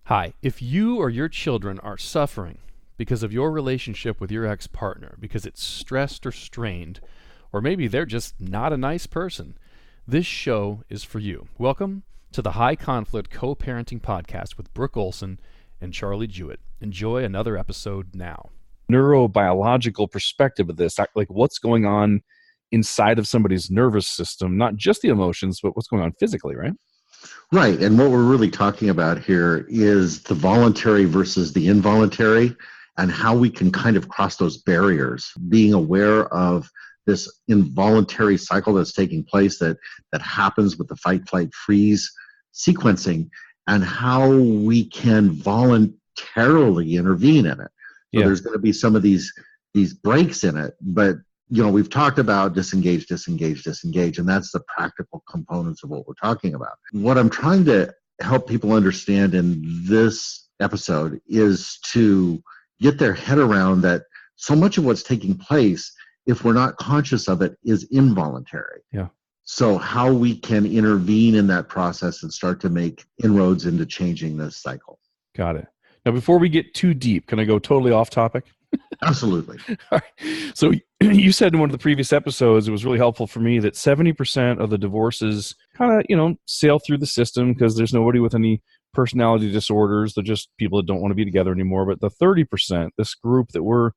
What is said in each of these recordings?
Hi, if you or your children are suffering because of your relationship with your ex-partner, because it's stressed or strained, or maybe they're just not a nice person, this show is for you. Welcome to the High Conflict Co-Parenting Podcast with Brooke Olson and Charlie Jewett. Enjoy another episode now. Neurobiological perspective of this, like what's going on inside of somebody's nervous system, not just the emotions, but what's going on physically, right? Right. And what we're really talking about here is the voluntary versus the involuntary and how we can kind of cross those barriers, being aware of this involuntary cycle that's taking place that happens with the fight, flight, freeze sequencing, and how we can voluntarily intervene in it. So there's going to be some of these breaks in it, but we've talked about disengage, and that's the practical components of what we're talking about. What I'm trying to help people understand in this episode is to get their head around that so much of what's taking place, if we're not conscious of it, is involuntary. Yeah. So how we can intervene in that process and start to make inroads into changing this cycle. Got it. Now, before we get too deep, can I go totally off topic? Absolutely. All right. So you said in one of the previous episodes, it was really helpful for me that 70% of the divorces kind of, sail through the system because there's nobody with any personality disorders. They're just people that don't want to be together anymore. But the 30%, this group that we're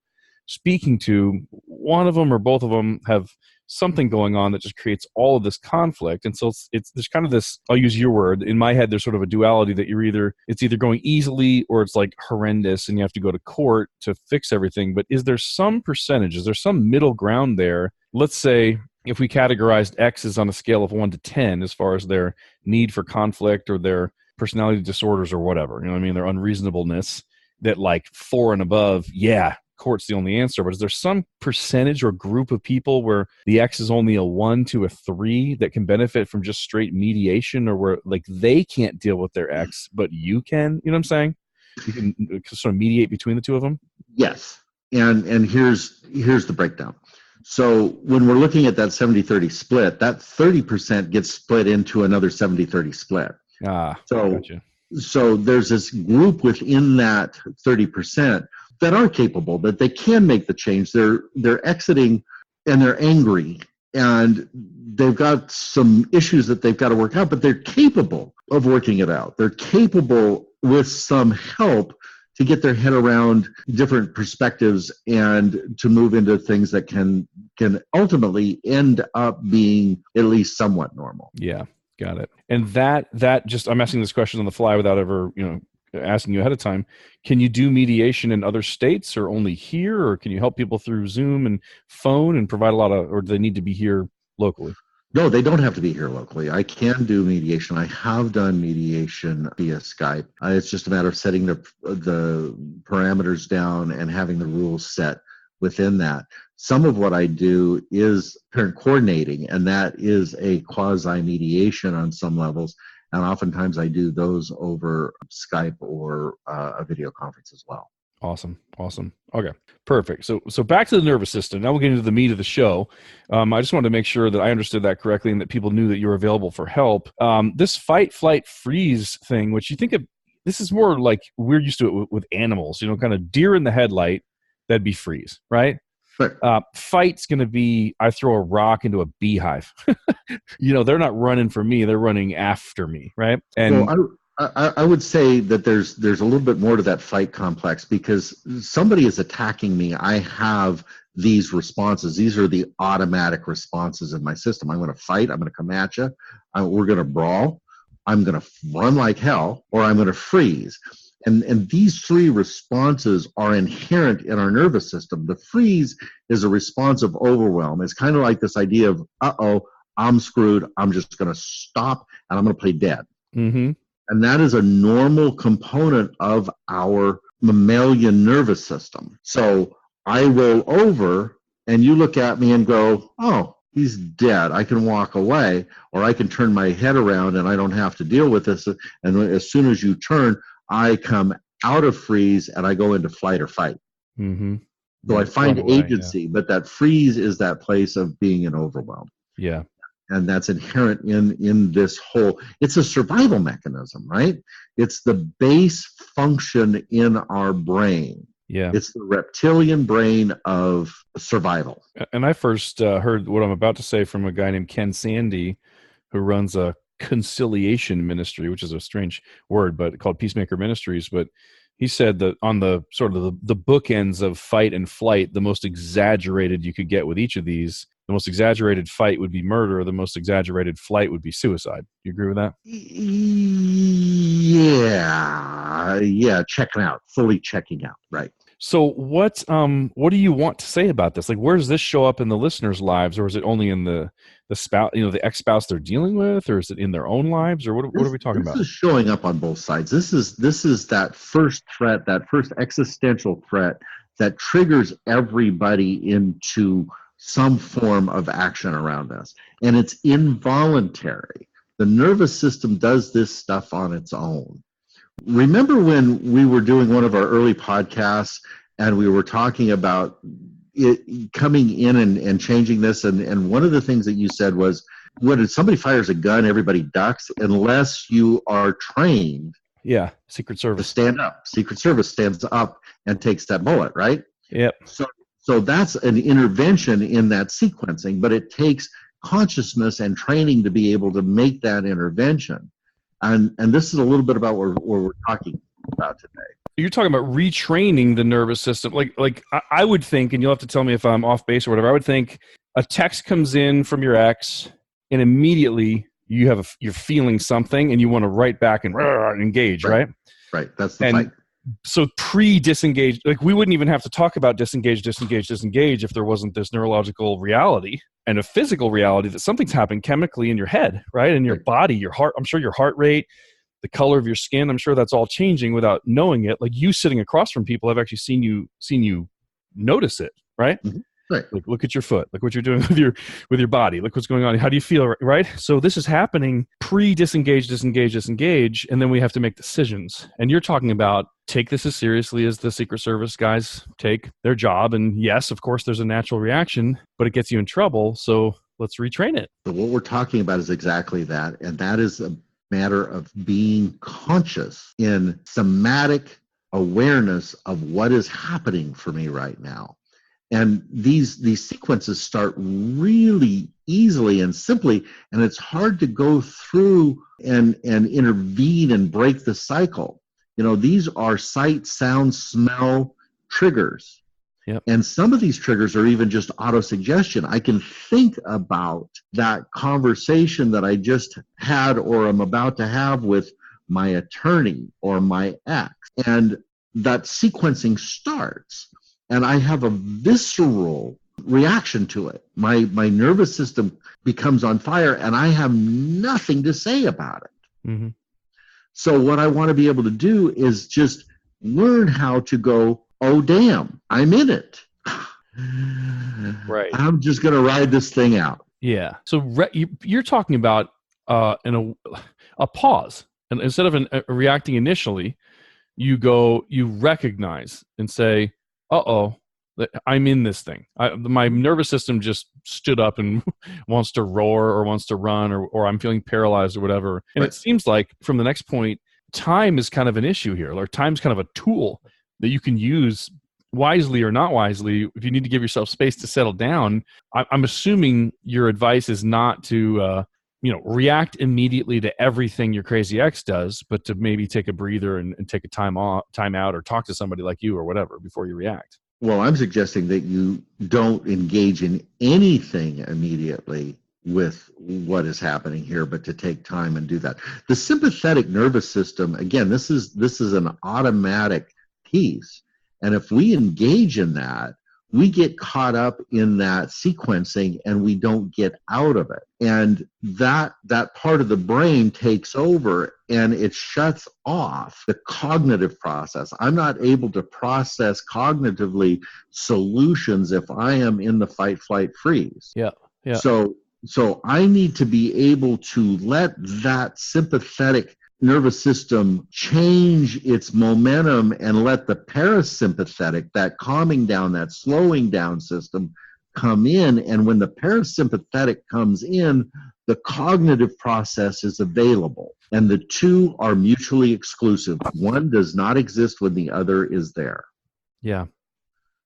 speaking to, one of them or both of them have something going on that just creates all of this conflict. And so there's kind of this, I'll use your word, in my head, there's sort of a duality that it's either going easily or it's like horrendous and you have to go to court to fix everything. But is there some percentage, is there some middle ground there? Let's say if we categorized X's on a scale of 1 to 10 as far as their need for conflict or their personality disorders or whatever, their unreasonableness, that like 4 and above, court's the only answer. But is there some percentage or group of people where the X is only a 1 to a 3 that can benefit from just straight mediation, or where like they can't deal with their X, but you can? You know what I'm saying? You can sort of mediate between the two of them? Yes. And here's the breakdown. So when we're looking at that 70-30 split, that 30% gets split into another 70-30 split. Gotcha. So there's this group within that 30% that are capable, that they can make the change. They're exiting and they're angry and they've got some issues that they've got to work out, but they're capable of working it out. They're capable with some help to get their head around different perspectives and to move into things that can ultimately end up being at least somewhat normal. Yeah, got it. And that just, I'm asking this question on the fly without ever, asking you ahead of time. Can you do mediation in other states or only here, or can you help people through Zoom and phone and provide or do they need to be here locally? No, they don't have to be here locally. I can do mediation. I have done mediation via Skype. It's just a matter of setting the parameters down and having the rules set within that. Some of what I do is parent coordinating, and that is a quasi-mediation on some levels. And oftentimes I do those over Skype or a video conference as well. Awesome. Okay, perfect. So back to the nervous system. Now we'll get into the meat of the show. I just wanted to make sure that I understood that correctly and that people knew that you were available for help. This fight, flight, freeze thing, which you think of, this is more like we're used to it with animals, kind of deer in the headlight, that'd be freeze, right? Fight's going to be, I throw a rock into a beehive. They're not running for me. They're running after me, right? And I would say that there's a little bit more to that fight complex, because somebody is attacking me. I have these responses. These are the automatic responses in my system. I'm going to fight. I'm going to come at you. We're going to brawl. I'm going to run like hell, or I'm going to freeze. And these three responses are inherent in our nervous system. The freeze is a response of overwhelm. It's kind of like this idea of, I'm screwed. I'm just going to stop and I'm going to play dead. Mm-hmm. And that is a normal component of our mammalian nervous system. So I roll over and you look at me and go, oh, he's dead. I can walk away, or I can turn my head around and I don't have to deal with this. And as soon as you turn, I come out of freeze and I go into flight or fight. Mm-hmm. So I find agency, but that freeze is that place of being in overwhelm. Yeah. And that's inherent in this whole, it's a survival mechanism, right? It's the base function in our brain. Yeah. It's the reptilian brain of survival. And I first heard what I'm about to say from a guy named Ken Sandy, who runs a conciliation ministry, which is a strange word, but called Peacemaker Ministries. But he said that on the sort of the bookends of fight and flight, the most exaggerated you could get with each of these, the most exaggerated fight would be murder. The most exaggerated flight would be suicide. You agree with that? Yeah, fully checking out, right? So what do you want to say about this? Like, where does this show up in the listeners' lives, or is it only in the spouse, the ex-spouse they're dealing with, or is it in their own lives, or what are we talking about? This is showing up on both sides. This is that first threat, that first existential threat that triggers everybody into some form of action around us, and it's involuntary. The nervous system does this stuff on its own. Remember when we were doing one of our early podcasts and we were talking about it coming in and changing this, and one of the things that you said was, when somebody fires a gun, everybody ducks unless you are trained. Yeah, Secret Service. To stand up. Secret Service stands up and takes that bullet, right? Yep. So that's an intervention in that sequencing, but it takes consciousness and training to be able to make that intervention. And this is a little bit about what we're talking about today. You're talking about retraining the nervous system. Like I would think, and you'll have to tell me if I'm off base or whatever, I would think a text comes in from your ex and immediately you're feeling something and you want to write back and engage, right? Right. That's the fight. So pre-disengage, like we wouldn't even have to talk about disengage if there wasn't this neurological reality and a physical reality that something's happening chemically in your head, right? In your body, your heart, I'm sure your heart rate, the color of your skin, I'm sure that's all changing without knowing it. Like you sitting across from people have actually seen you notice it, right? Mm-hmm. Right. Like, look at your foot. Look what you're doing with your body. Look what's going on. How do you feel, right? So this is happening pre-disengage, and then we have to make decisions. And you're talking about take this as seriously as the Secret Service guys take their job. And yes, of course, there's a natural reaction, but it gets you in trouble. So let's retrain it. So what we're talking about is exactly that. And that is a matter of being conscious in somatic awareness of what is happening for me right now. And these sequences start really easily and simply, and it's hard to go through and intervene and break the cycle. These are sight, sound, smell triggers. Yep. And some of these triggers are even just autosuggestion. I can think about that conversation that I just had or am about to have with my attorney or my ex. And that sequencing starts. And I have a visceral reaction to it. My nervous system becomes on fire, and I have nothing to say about it. Mm-hmm. So what I want to be able to do is just learn how to go, oh, damn, I'm in it. Right. I'm just going to ride this thing out. Yeah. So you're talking about a pause. And instead of reacting initially, you recognize and say, uh-oh, I'm in this thing. My nervous system just stood up and wants to roar or wants to run or I'm feeling paralyzed or whatever. And It seems like from the next point, time is kind of an issue here, or time's kind of a tool that you can use wisely or not wisely if you need to give yourself space to settle down. I'm assuming your advice is not to react immediately to everything your crazy ex does, but to maybe take a breather and take a time out or talk to somebody like you or whatever before you react. Well, I'm suggesting that you don't engage in anything immediately with what is happening here, but to take time and do that. The sympathetic nervous system, again, this is an automatic piece. And if we engage in that, we get caught up in that sequencing and we don't get out of it. And that part of the brain takes over and it shuts off the cognitive process. I'm not able to process cognitively solutions if I am in the fight, flight, freeze. Yeah. So I need to be able to let that sympathetic nervous system change its momentum and let the parasympathetic, that calming down, that slowing down system come in. And when the parasympathetic comes in, The cognitive process is available, and the two are mutually exclusive. One does not exist when the other is there. Yeah.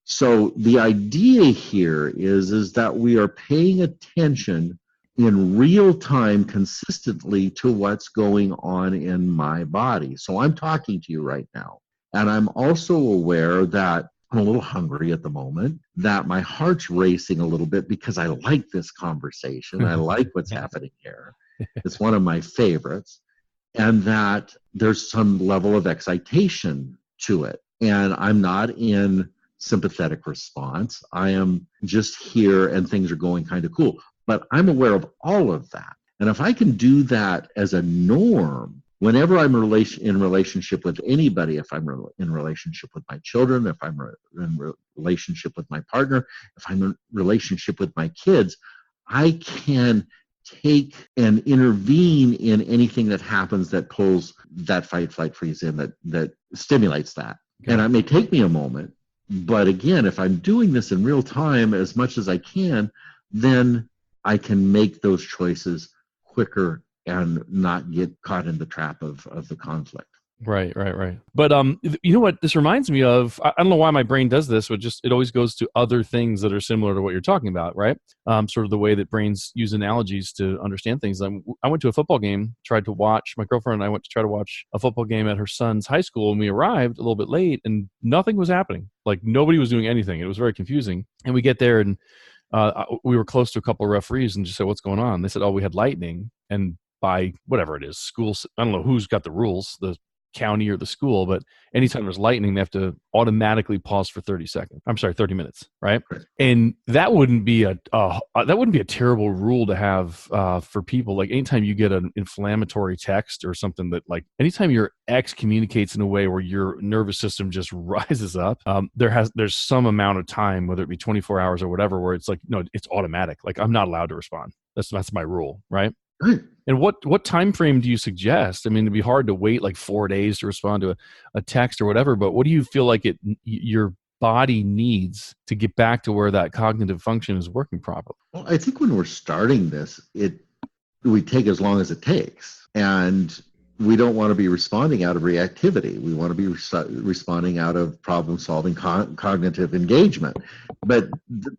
So the idea here is that we are paying attention in real time consistently to what's going on in my body. So I'm talking to you right now, and I'm also aware that I'm a little hungry at the moment, that my heart's racing a little bit because I like this conversation. I like what's happening here. It's one of my favorites. And that there's some level of excitation to it. And I'm not in sympathetic response. I am just here and things are going kind of cool. But I'm aware of all of that. And if I can do that as a norm, whenever I'm in relationship with anybody, if I'm in relationship with my children, if I'm in relationship with my partner, if I'm in relationship with my kids, I can take and intervene in anything that happens that pulls that fight, flight, freeze in, that stimulates that. Okay. And it may take me a moment, but again, if I'm doing this in real time as much as I can, then I can make those choices quicker and not get caught in the trap of the conflict. Right. But you know what this reminds me of? I don't know why my brain does this, but just it always goes to other things that are similar to what you're talking about, right? Sort of the way that brains use analogies to understand things. I went to a football game, my girlfriend and I went to try to watch a football game at her son's high school, and we arrived a little bit late, and nothing was happening. Like nobody was doing anything. It was very confusing. And we get there, and we were close to a couple of referees, and just said, "What's going on?" They said, "Oh, we had lightning," and by whatever it is, schools, I don't know who's got the rules, the county or the school, but anytime there's lightning, they have to automatically pause for 30 minutes, right? And that wouldn't be a terrible rule to have for people. Like anytime you get an inflammatory text or something that, like, anytime your ex communicates in a way where your nervous system just rises up, there's some amount of time, whether it be 24 hours or whatever, where it's like, no, it's automatic. Like I'm not allowed to respond. That's my rule, right? And what time frame do you suggest? I mean, it'd be hard to wait like 4 days to respond to a text or whatever, but what do you feel like your body needs to get back to where that cognitive function is working properly? Well, I think when we're starting this, we take as long as it takes. And we don't want to be responding out of reactivity. We want to be responding out of problem-solving cognitive engagement. But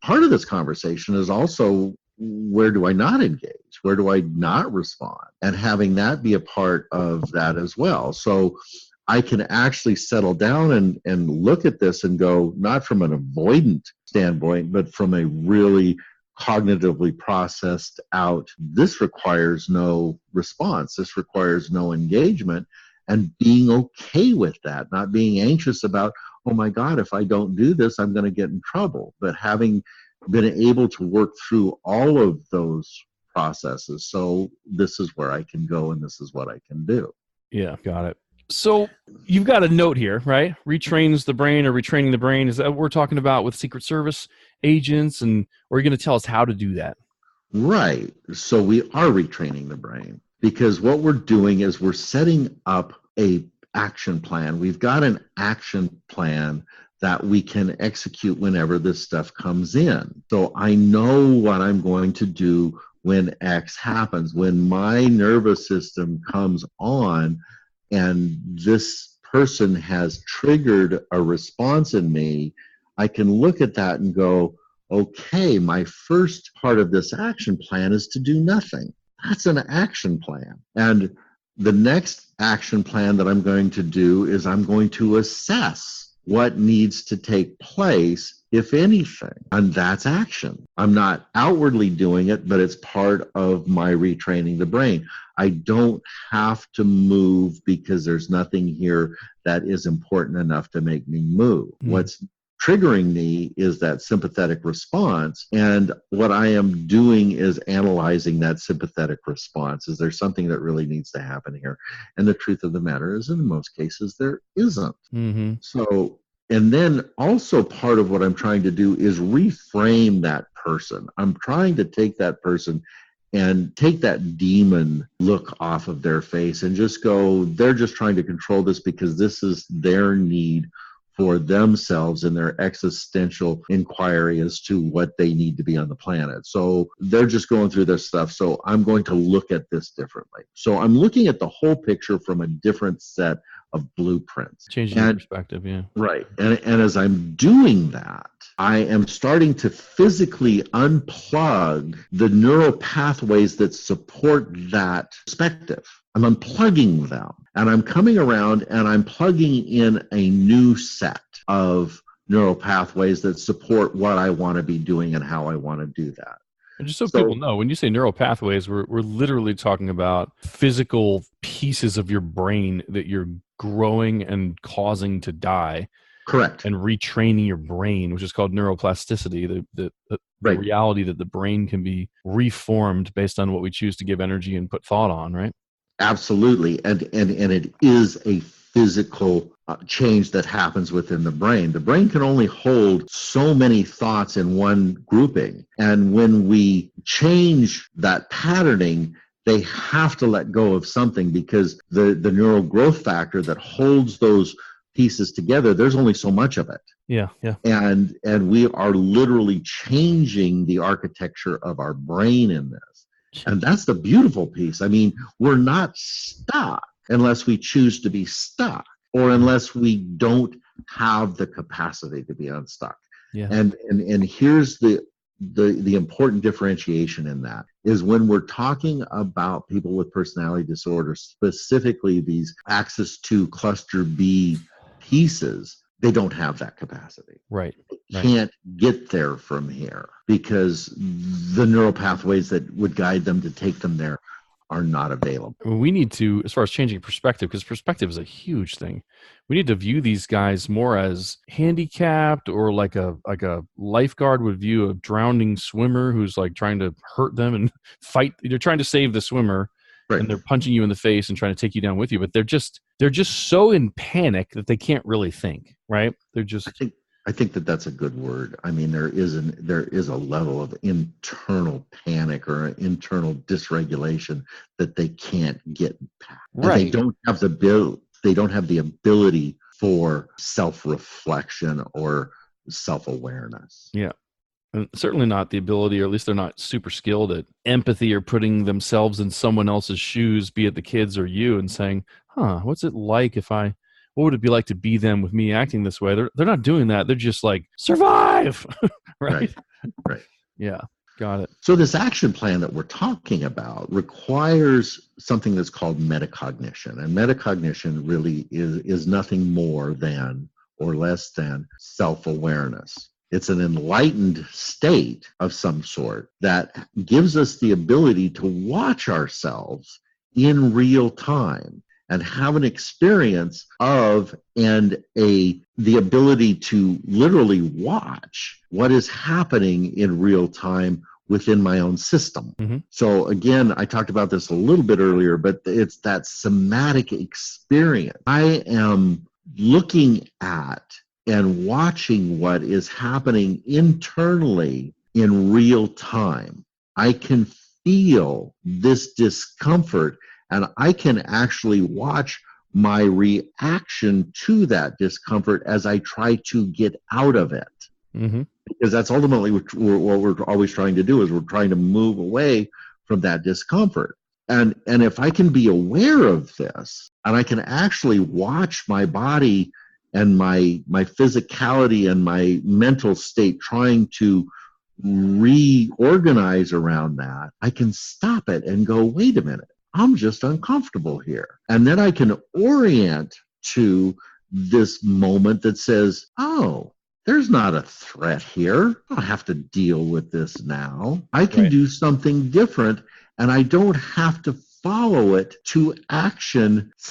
part of this conversation is also, where do I not engage? Where do I not respond? And having that be a part of that as well. So I can actually settle down and look at this and go, not from an avoidant standpoint, but from a really cognitively processed out, this requires no response. This requires no engagement, and being okay with that, not being anxious about, oh my God, if I don't do this, I'm going to get in trouble. But having been able to work through all of those processes. So this is where I can go and this is what I can do. Yeah, got it. So you've got a note here, right? Retrains the brain or retraining the brain. Is that what we're talking about with Secret Service agents? And or are you going to tell us how to do that? Right. So we are retraining the brain, because what we're doing is we're setting up a action plan. We've got an action plan that we can execute whenever this stuff comes in. So I know what I'm going to do when X happens. When my nervous system comes on and this person has triggered a response in me, I can look at that and go, okay, my first part of this action plan is to do nothing. That's an action plan. And the next action plan that I'm going to do is I'm going to assess what needs to take place, if anything. And that's action. I'm not outwardly doing it, but it's part of my retraining the brain. I don't have to move because there's nothing here that is important enough to make me move. What's triggering me is that sympathetic response. And what I am doing is analyzing that sympathetic response. Is there something that really needs to happen here? And the truth of the matter is, in most cases, there isn't. Mm-hmm. So, and then also part of what I'm trying to do is reframe that person. I'm trying to take that person and take that demon look off of their face and just go, they're just trying to control this because this is their need for themselves in their existential inquiry as to what they need to be on the planet. So they're just going through this stuff. So I'm going to look at this differently. So I'm looking at the whole picture from a different set of blueprints. Changing your perspective, yeah. Right. And as I'm doing that, I am starting to physically unplug the neural pathways that support that perspective. I'm unplugging them, and I'm coming around and I'm plugging in a new set of neural pathways that support what I want to be doing and how I want to do that. And just so people know, when you say neural pathways, we're literally talking about physical pieces of your brain that you're growing and causing to die. Correct. And retraining your brain, which is called neuroplasticity, the right. reality that the brain can be reformed based on what we choose to give energy and put thought on, right? Absolutely. And it is a physical change that happens within the brain. The brain can only hold so many thoughts in one grouping. And when we change that patterning, they have to let go of something, because the neural growth factor that holds those pieces together, there's only so much of it. Yeah. And we are literally changing the architecture of our brain in this. And that's the beautiful piece. I mean, we're not stuck unless we choose to be stuck, or unless we don't have the capacity to be unstuck. Yeah. And here's the important differentiation in that is when we're talking about people with personality disorders, specifically these axis 2 cluster B pieces, they don't have that capacity. Right. They can't get there from here because the neural pathways that would guide them to take them there are not available. We need to, as far as changing perspective, because perspective is a huge thing, we need to view these guys more as handicapped, or like a lifeguard would view a drowning swimmer who's like trying to hurt them and fight. They're trying to save the swimmer. Right. And they're punching you in the face and trying to take you down with you, but they're just so in panic that they can't really think, right? They're just. I think that's a good word. I mean, there is a level of internal panic or an internal dysregulation that they can't get past. Right. And they don't have the ability for self-reflection or self-awareness. Yeah. And certainly not the ability, or at least they're not super skilled at empathy or putting themselves in someone else's shoes, be it the kids or you, and saying, what's it like what would it be like to be them with me acting this way? They're not doing that. They're just like, survive. Right. Yeah. Got it. So this action plan that we're talking about requires something that's called metacognition. And metacognition really is nothing more than or less than self-awareness. It's an enlightened state of some sort that gives us the ability to watch ourselves in real time and have an experience of the ability to literally watch what is happening in real time within my own system. Mm-hmm. So again, I talked about this a little bit earlier, but it's that somatic experience. I am looking at and watching what is happening internally in real time. I can feel this discomfort, and I can actually watch my reaction to that discomfort as I try to get out of it. Mm-hmm. Because that's ultimately what we're always trying to do, is we're trying to move away from that discomfort. And if I can be aware of this, and I can actually watch my body and my physicality and my mental state trying to reorganize around that, I can stop it and go, wait a minute, I'm just uncomfortable here. And then I can orient to this moment that says, oh, there's not a threat here. I don't have to deal with this now. I can do something different, and I don't have to follow it to action /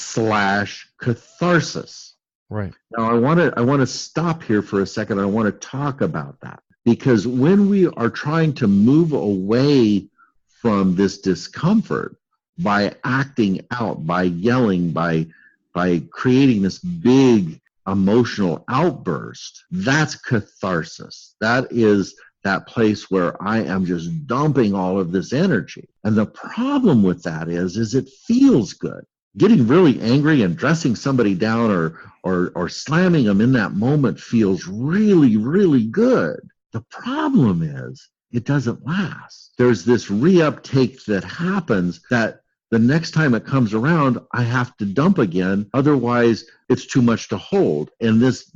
catharsis. Right. Now, I want to stop here for a second. I want to talk about that, because when we are trying to move away from this discomfort by acting out, by yelling, by creating this big emotional outburst, that's catharsis. That is that place where I am just dumping all of this energy. And the problem with that is it feels good. getting really angry and dressing somebody down or slamming them in that moment feels really, really good. The problem is it doesn't last. There's this reuptake that happens that the next time it comes around, I have to dump again. Otherwise, it's too much to hold. And this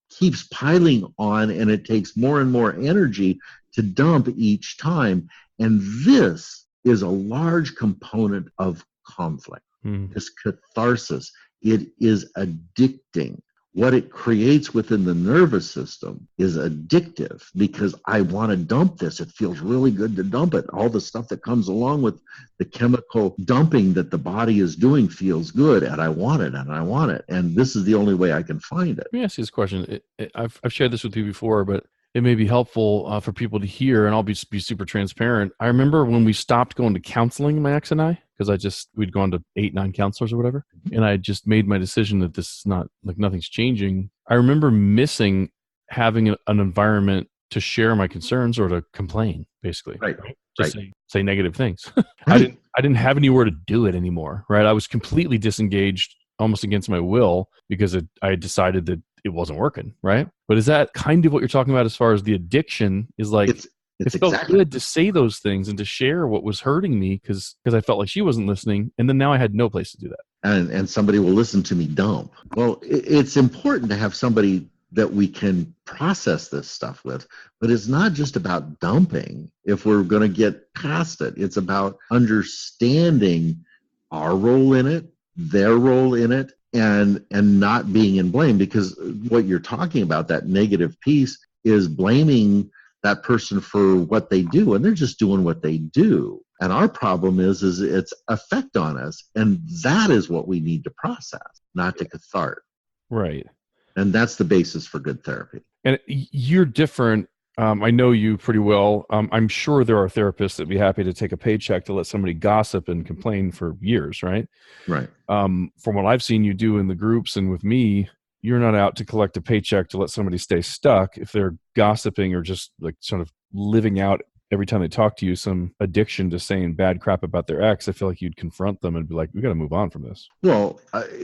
keeps piling on, and it takes more and more energy to dump each time. And this is a large component of conflict. This catharsis. It is addicting. What it creates within the nervous system is addictive because I want to dump this. It feels really good to dump it. All the stuff that comes along with the chemical dumping that the body is doing feels good, and I want it, and I want it. And this is the only way I can find it. Let me ask you this question. I've shared this with you before, but it may be helpful for people to hear, and I'll be super transparent. I remember when we stopped going to counseling, my ex and I, because we'd gone to 8, 9 counselors or whatever, and I just made my decision that this is not, like, nothing's changing. I remember missing having an environment to share my concerns or to complain, basically. Right. Just say negative things. Right. I didn't have anywhere to do it anymore, right? I was completely disengaged, almost against my will, because I had decided that it wasn't working, right? But is that kind of what you're talking about as far as the addiction is like? It felt exactly good to say those things and to share what was hurting me because I felt like she wasn't listening. And then now I had no place to do that. And somebody will listen to me dump. Well, it's important to have somebody that we can process this stuff with, but it's not just about dumping. If we're going to get past it, it's about understanding our role in it, their role in it, and not being in blame, because what you're talking about, that negative piece, is blaming that person for what they do, and they're just doing what they do. And our problem is its effect on us, and that is what we need to process, not to cathartic. Right. And that's the basis for good therapy. And you're different. I know you pretty well. I'm sure there are therapists that'd be happy to take a paycheck to let somebody gossip and complain for years, right? Right. From what I've seen you do in the groups and with me, you're not out to collect a paycheck to let somebody stay stuck. If they're gossiping or just like sort of living out every time they talk to you some addiction to saying bad crap about their ex, I feel like you'd confront them and be like, we got to move on from this. Well,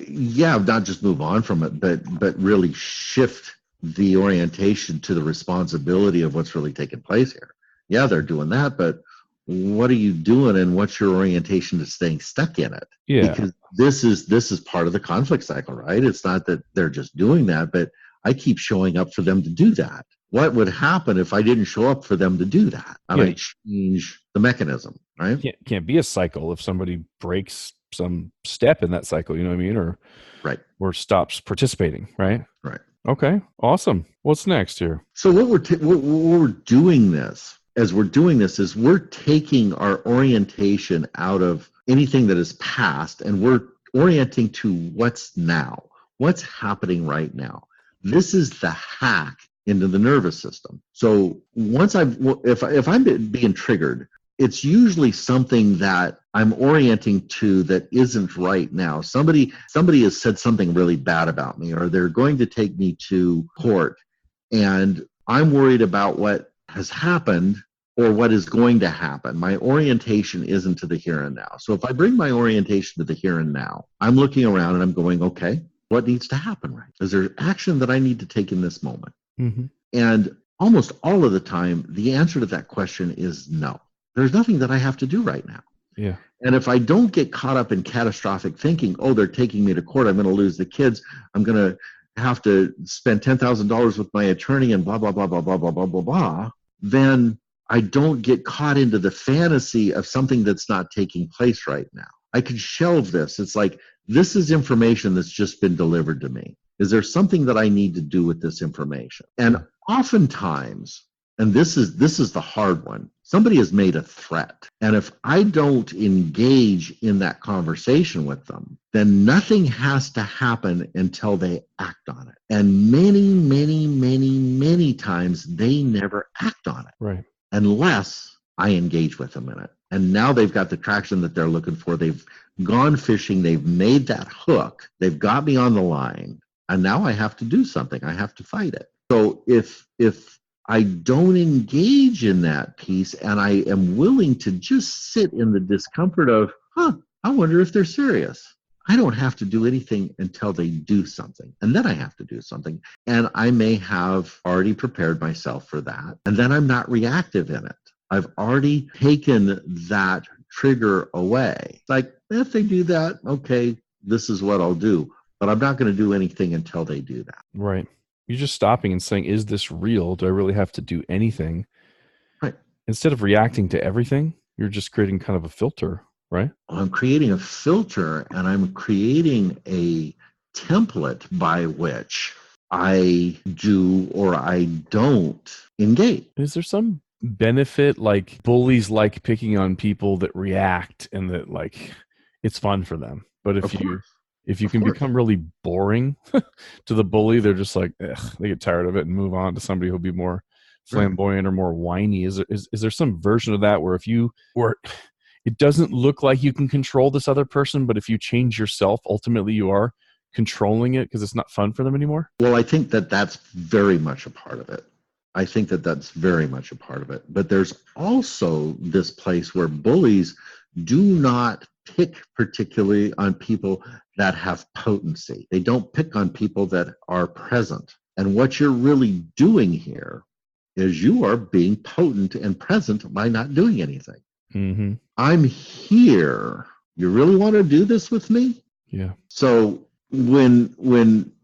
yeah, not just move on from it, but really shift the orientation to the responsibility of what's really taking place here. Yeah, they're doing that, but what are you doing, and what's your orientation to staying stuck in it? Yeah. Because this is part of the conflict cycle, right? It's not that they're just doing that, but I keep showing up for them to do that. What would happen if I didn't show up for them to do that? I might change the mechanism, right? Can't be a cycle if somebody breaks some step in that cycle, you know what I mean? Or stops participating, right? Right. Okay, awesome. What's next here? So what we're doing this, as we're doing this, is we're taking our orientation out of anything that is past, and we're orienting to what's now, what's happening right now. This is the hack into the nervous system. So once if I'm being triggered, it's usually something that I'm orienting to that isn't right now. Somebody has said something really bad about me, or they're going to take me to court, and I'm worried about what has happened or what is going to happen. My orientation isn't to the here and now. So if I bring my orientation to the here and now, I'm looking around and I'm going, okay, what needs to happen, right? Is there action that I need to take in this moment? Mm-hmm. And almost all of the time, the answer to that question is no. There's nothing that I have to do right now. Yeah. And if I don't get caught up in catastrophic thinking, oh, they're taking me to court, I'm going to lose the kids, I'm going to have to spend $10,000 with my attorney and blah, blah, blah, blah, blah, blah, blah, blah, blah, then I don't get caught into the fantasy of something that's not taking place right now. I could shelve this. It's like, this is information that's just been delivered to me. Is there something that I need to do with this information? And oftentimes, and this is the hard one, somebody has made a threat. And if I don't engage in that conversation with them, then nothing has to happen until they act on it. And many, many, many, many times they never act on it. Right. Unless I engage with them in it. And now they've got the traction that they're looking for. They've gone fishing. They've made that hook. They've got me on the line. And now I have to do something. I have to fight it. So if I don't engage in that piece and I am willing to just sit in the discomfort of, I wonder if they're serious. I don't have to do anything until they do something. And then I have to do something. And I may have already prepared myself for that. And then I'm not reactive in it. I've already taken that trigger away. Like, if they do that, okay, this is what I'll do. But I'm not going to do anything until they do that. Right. You're just stopping and saying, is this real? Do I really have to do anything? Right. Instead of reacting to everything, you're just creating kind of a filter, right? I'm creating a filter, and I'm creating a template by which I do or I don't engage. Is there some benefit, like bullies like picking on people that react and that like it's fun for them? But Of course. if you Of can course. become really boring to the bully, they're just like, ugh, they get tired of it and move on to somebody who'll be more flamboyant or more whiny. Is there some version of that where it doesn't look like you can control this other person, but if you change yourself, ultimately you are controlling it because it's not fun for them anymore? Well, I think that that's very much a part of it. I think that that's very much a part of it. But there's also this place where bullies do not pick particularly on people that have potency. They don't pick on people that are present. And what you're really doing here is you are being potent and present by not doing anything. Mm-hmm. I'm here. You really want to do this with me? Yeah. So when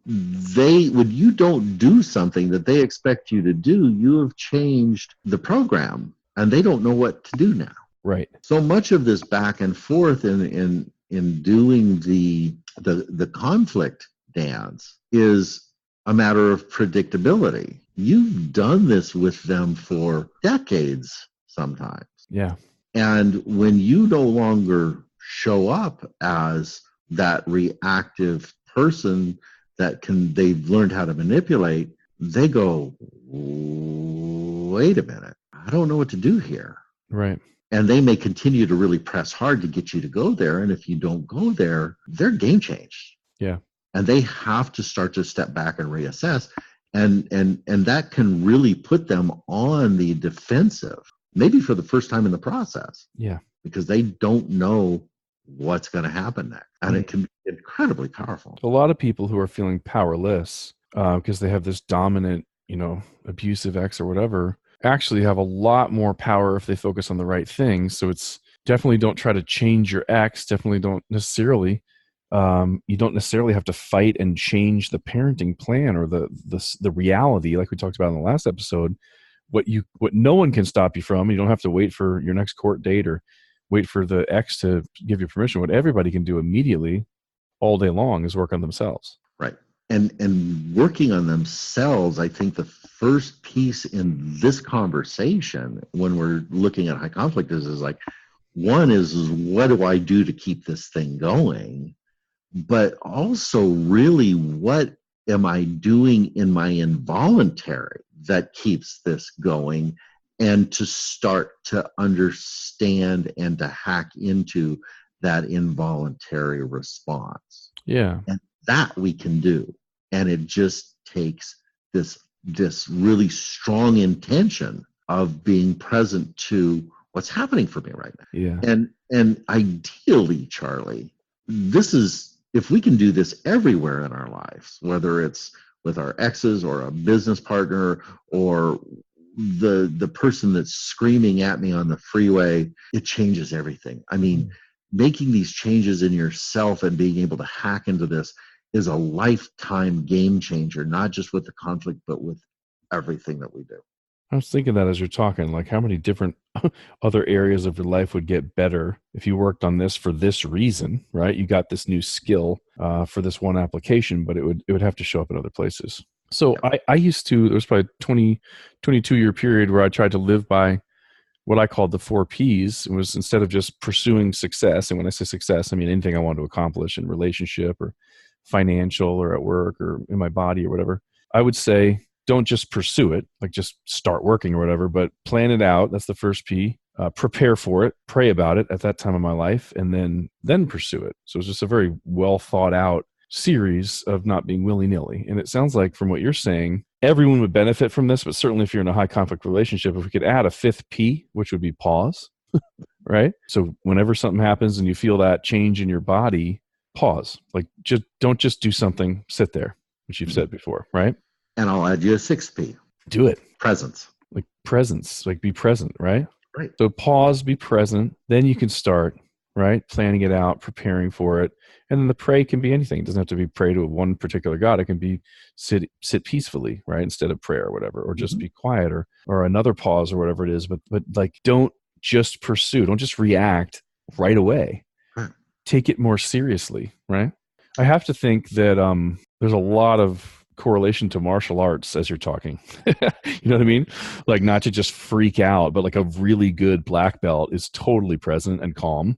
you don't do something that they expect you to do, you have changed the program and they don't know what to do now. Right. So much of this back and forth in doing the conflict dance is a matter of predictability. You've done this with them for decades sometimes. Yeah. And when you no longer show up as that reactive person that they've learned how to manipulate, they go, wait a minute, I don't know what to do here. Right. And they may continue to really press hard to get you to go there. And if you don't go there, they're game changed. Yeah. And they have to start to step back and reassess. And that can really put them on the defensive, maybe for the first time in the process. Yeah. Because they don't know what's going to happen next. And it can be incredibly powerful. A lot of people who are feeling powerless because they have this dominant, abusive ex or whatever, actually have a lot more power if they focus on the right things. So it's definitely don't try to change your ex. Definitely don't necessarily. You don't necessarily have to fight and change the parenting plan or the reality, like we talked about in the last episode. What no one can stop you from. You don't have to wait for your next court date or wait for the ex to give you permission. What everybody can do immediately, all day long, is work on themselves. Right. And working on themselves, I think the first piece in this conversation when we're looking at high conflict is like, one is what do I do to keep this thing going? But also really what am I doing in my involuntary that keeps this going, and to start to understand and to hack into that involuntary response. Yeah. And that we can do. And it just takes this really strong intention of being present to what's happening for me right now. Yeah. And ideally, Charlie, this is, if we can do this everywhere in our lives, whether it's with our exes or a business partner or the person that's screaming at me on the freeway, it changes everything. I mean, making these changes in yourself and being able to hack into this is a lifetime game changer, not just with the conflict, but with everything that we do. I was thinking that as you're talking, like how many different other areas of your life would get better if you worked on this for this reason, right? You got this new skill for this one application, but it would have to show up in other places. So I used to, there was probably a 22-year period where I tried to live by what I called the 4 Ps. It was, instead of just pursuing success, and when I say success, I mean anything I wanted to accomplish in relationship or financial or at work or in my body or whatever, I would say, don't just pursue it, like just start working or whatever, but plan it out. That's the first P. Prepare for it, pray about it at that time of my life, and then pursue it. So it's just a very well thought out series of not being willy-nilly. And it sounds like from what you're saying, everyone would benefit from this, but certainly if you're in a high conflict relationship, if we could add a 5th P, which would be pause, right? So whenever something happens and you feel that change in your body, pause. Like don't just do something, sit there, which you've said before, right? And I'll add you a 6P. Do it. Presence. Like presence, like be present, right? Right. So pause, be present, then you can start, right? Planning it out, preparing for it. And then the pray can be anything. It doesn't have to be pray to one particular God. It can be sit peacefully, right? Instead of prayer or whatever, or just be quiet or another pause or whatever it is. But like don't just pursue, don't just react right away. Right. Take it more seriously, right? I have to think that there's a lot of correlation to martial arts as you're talking. You know what I mean? Like not to just freak out, but like a really good black belt is totally present and calm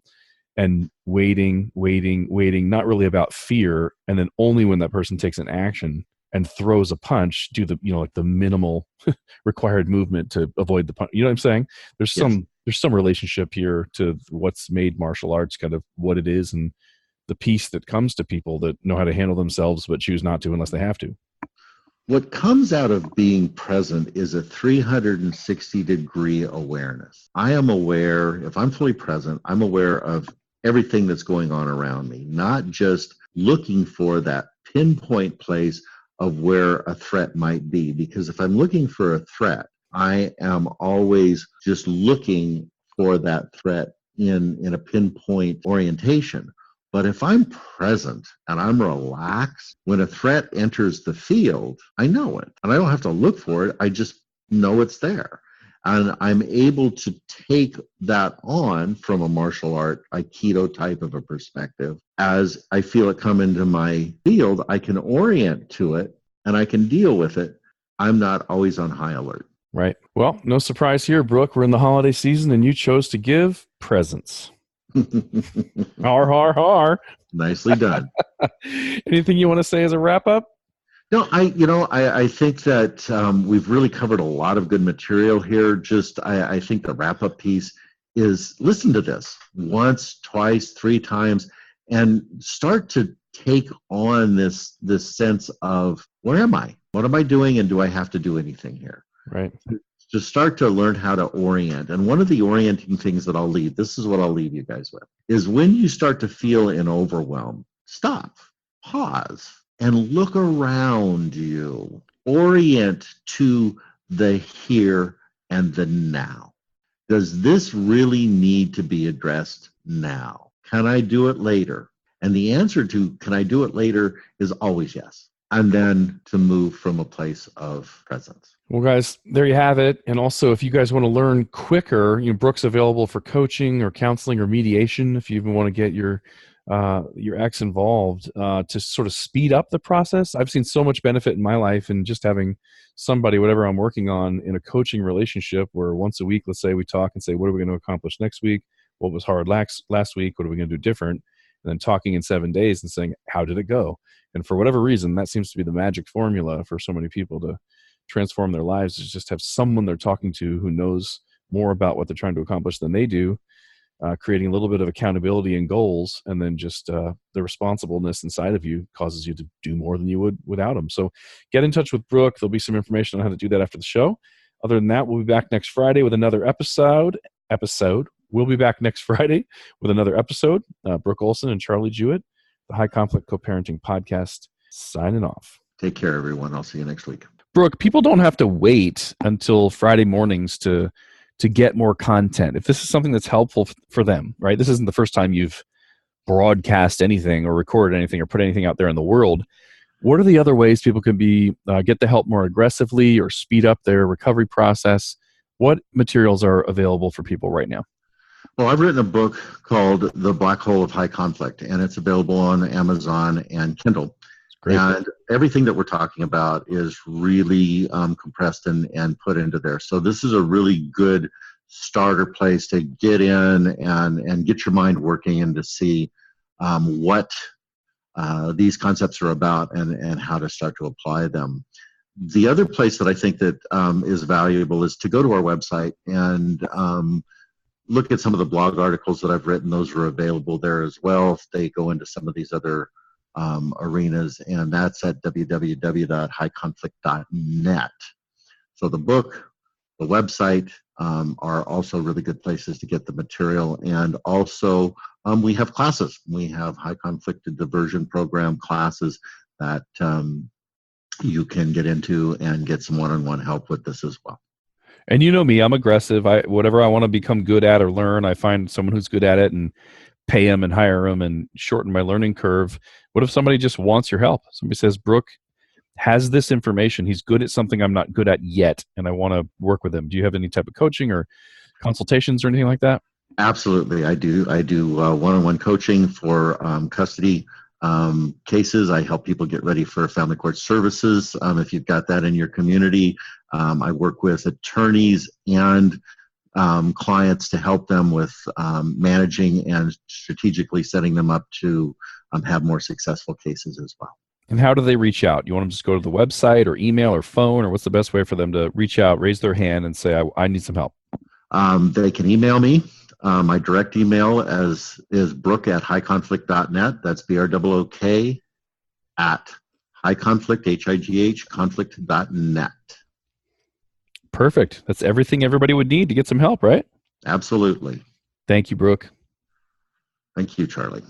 and waiting, not really about fear. And then only when that person takes an action and throws a punch, do the, like the minimal required movement to avoid the punch. You know what I'm saying? There's some relationship here to what's made martial arts kind of what it is and the peace that comes to people that know how to handle themselves but choose not to unless they have to. What comes out of being present is a 360-degree awareness. I am aware, if I'm fully present, I'm aware of everything that's going on around me, not just looking for that pinpoint place of where a threat might be. Because if I'm looking for a threat, I am always just looking for that threat in a pinpoint orientation. But if I'm present and I'm relaxed, when a threat enters the field, I know it. And I don't have to look for it. I just know it's there. And I'm able to take that on from a martial art, Aikido type of a perspective. As I feel it come into my field, I can orient to it and I can deal with it. I'm not always on high alert. Right. Well, no surprise here, Brooke. We're in the holiday season and you chose to give presents. Har, har, har. Nicely done. Anything you want to say as a wrap up? No, I think that we've really covered a lot of good material here. I think the wrap up piece is listen to this once, twice, 3 times, and start to take on this sense of where am I? What am I doing? And do I have to do anything here? Right. To start to learn how to orient. And one of the orienting things that I'll leave, this is what I'll leave you guys with, is when you start to feel an overwhelm, stop, pause, and look around you. Orient to the here and the now. Does this really need to be addressed now? Can I do it later? And the answer to can I do it later is always yes. And then to move from a place of presence. Well, guys, there you have it. And also, if you guys want to learn quicker, Brooke's available for coaching or counseling or mediation. If you even want to get your ex involved to sort of speed up the process. I've seen so much benefit in my life in just having somebody, whatever I'm working on, in a coaching relationship where once a week, let's say, we talk and say, what are we going to accomplish next week? What was hard last week? What are we going to do different? And then talking in 7 days and saying, how did it go? And for whatever reason, that seems to be the magic formula for so many people to transform their lives, is just have someone they're talking to who knows more about what they're trying to accomplish than they do, creating a little bit of accountability and goals, and then just the responsibleness inside of you causes you to do more than you would without them. So get in touch with Brooke. There'll be some information on how to do that after the show. Other than that, we'll be back next Friday with another episode. We'll be back next Friday with another episode. Brooke Olson and Charlie Jewett, the High Conflict Co-Parenting Podcast, signing off. Take care, everyone. I'll see you next week. Brooke, people don't have to wait until Friday mornings to get more content. If this is something that's helpful for them, right? This isn't the first time you've broadcast anything or recorded anything or put anything out there in the world. What are the other ways people can get the help more aggressively or speed up their recovery process? What materials are available for people right now? Well, I've written a book called The Black Hole of High Conflict, and it's available on Amazon and Kindle. Great. And everything that we're talking about is really compressed and put into there. So this is a really good starter place to get in and get your mind working and to see what these concepts are about and how to start to apply them. The other place that I think that is valuable is to go to our website and look at some of the blog articles that I've written. Those are available there as well. They go into some of these other arenas, and that's at www.highconflict.net. So the book, the website, are also really good places to get the material. And also, we have classes. We have high conflict diversion program classes that you can get into and get some one-on-one help with this as well. And you know me, I'm aggressive. Whatever I want to become good at or learn, I find someone who's good at it and pay them and hire them and shorten my learning curve. What if somebody just wants your help? Somebody says, Brooke has this information. He's good at something I'm not good at yet, and I want to work with him. Do you have any type of coaching or consultations or anything like that? Absolutely, I do. I do one-on-one coaching for custody cases. I help people get ready for family court services. If you've got that in your community, I work with attorneys and clients to help them with managing and strategically setting them up to have more successful cases as well. And how do they reach out? You want them to just go to the website or email or phone, or what's the best way for them to reach out, raise their hand, and say, I need some help? They can email me. My direct email is brooke@highconflict.net. That's BROOK at highconflict, HIGH, conflict.net. Perfect. That's everything everybody would need to get some help, right? Absolutely. Thank you, Brooke. Thank you, Charlie.